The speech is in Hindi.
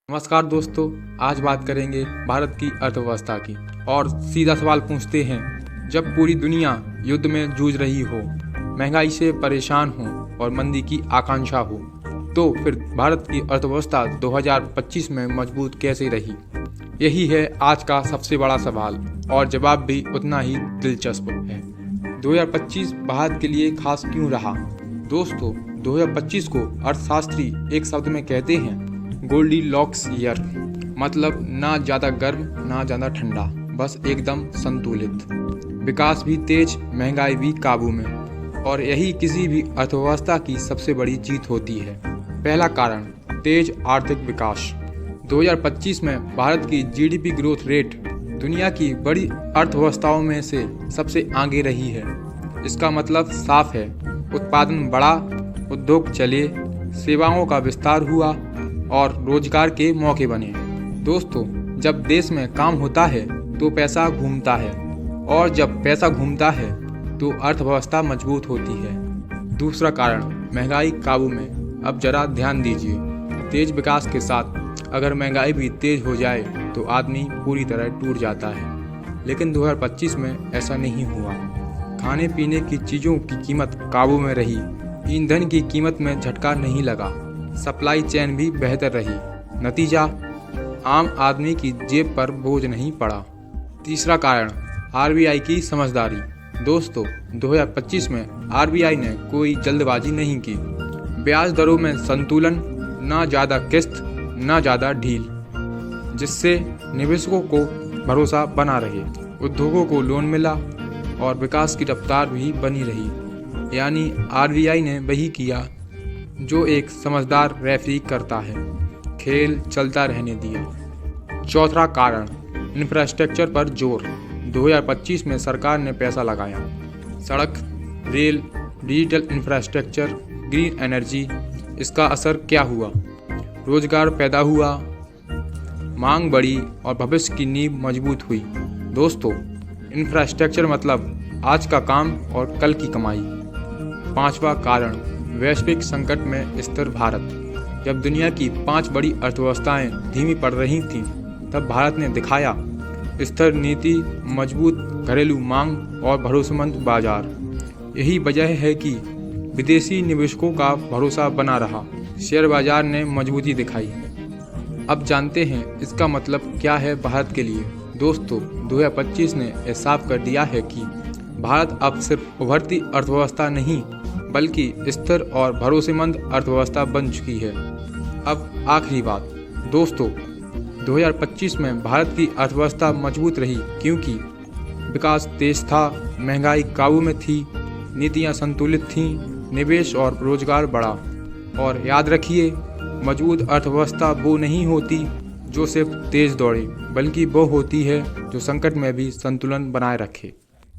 नमस्कार दोस्तों, आज बात करेंगे भारत की अर्थव्यवस्था की। और सीधा सवाल पूछते हैं, जब पूरी दुनिया युद्ध में जूझ रही हो, महंगाई से परेशान हो और मंदी की आकांक्षा हो, तो फिर भारत की अर्थव्यवस्था 2025 में मजबूत कैसे रही? यही है आज का सबसे बड़ा सवाल और जवाब भी उतना ही दिलचस्प है। 2025 भारत के लिए खास क्यों रहा? दोस्तों, 2025 को अर्थशास्त्री एक शब्द में कहते हैं गोल्डीलॉक्स ईयर, मतलब ना ज़्यादा गर्म ना ज़्यादा ठंडा, बस एकदम संतुलित। विकास भी तेज, महंगाई भी काबू में, और यही किसी भी अर्थव्यवस्था की सबसे बड़ी जीत होती है। पहला कारण, तेज आर्थिक विकास। 2025 में भारत की जीडीपी ग्रोथ रेट दुनिया की बड़ी अर्थव्यवस्थाओं में से सबसे आगे रही है। इसका मतलब साफ है, उत्पादन बढ़ा, उद्योग चले, सेवाओं का विस्तार हुआ और रोजगार के मौके बने। दोस्तों, जब देश में काम होता है तो पैसा घूमता है, और जब पैसा घूमता है तो अर्थव्यवस्था मजबूत होती है। दूसरा कारण, महंगाई काबू में। अब जरा ध्यान दीजिए, तेज विकास के साथ अगर महंगाई भी तेज हो जाए तो आदमी पूरी तरह टूट जाता है। लेकिन 2025 में ऐसा नहीं हुआ। खाने पीने की चीज़ों की कीमत काबू में रही, ईंधन की कीमत में झटका नहीं लगा, सप्लाई चेन भी बेहतर रही। नतीजा, आम आदमी की जेब पर बोझ नहीं पड़ा। तीसरा कारण, आरबीआई की समझदारी। दोस्तों, 2025 में आरबीआई ने कोई जल्दबाजी नहीं की। ब्याज दरों में संतुलन, ना ज़्यादा किस्त ना ज़्यादा ढील, जिससे निवेशकों को भरोसा बना रहे, उद्योगों को लोन मिला और विकास की रफ्तार भी बनी रही। यानी आरबीआई ने वही किया जो एक समझदार रेफरी करता है, खेल चलता रहने दिया। चौथा कारण, इंफ्रास्ट्रक्चर पर जोर। 2025 में सरकार ने पैसा लगाया, सड़क, rail, digital infrastructure, green energy. इसका असर क्या हुआ? रोजगार पैदा हुआ, मांग बढ़ी और भविष्य की नींव मजबूत हुई। दोस्तों, इंफ्रास्ट्रक्चर मतलब आज का काम और कल की कमाई। पांचवा कारण, वैश्विक संकट में स्थिर भारत। जब दुनिया की 5 बड़ी अर्थव्यवस्थाएं धीमी पड़ रही थीं, तब भारत ने दिखाया स्थिर नीति, मजबूत घरेलू मांग और भरोसेमंद बाजार। यही वजह है कि विदेशी निवेशकों का भरोसा बना रहा, शेयर बाजार ने मजबूती दिखाई। अब जानते हैं इसका मतलब क्या है भारत के लिए। दोस्तों, 2025 ने यह साफ कर दिया है कि भारत अब सिर्फ उभरती अर्थव्यवस्था नहीं बल्कि स्थिर और भरोसेमंद अर्थव्यवस्था बन चुकी है। अब आखिरी बात, दोस्तों, 2025 में भारत की अर्थव्यवस्था मजबूत रही क्योंकि विकास तेज था, महंगाई काबू में थी, नीतियां संतुलित थीं, निवेश और रोजगार बढ़ा। और याद रखिए, मजबूत अर्थव्यवस्था वो नहीं होती जो सिर्फ तेज दौड़े, बल्कि वो होती है जो संकट में भी संतुलन बनाए रखे।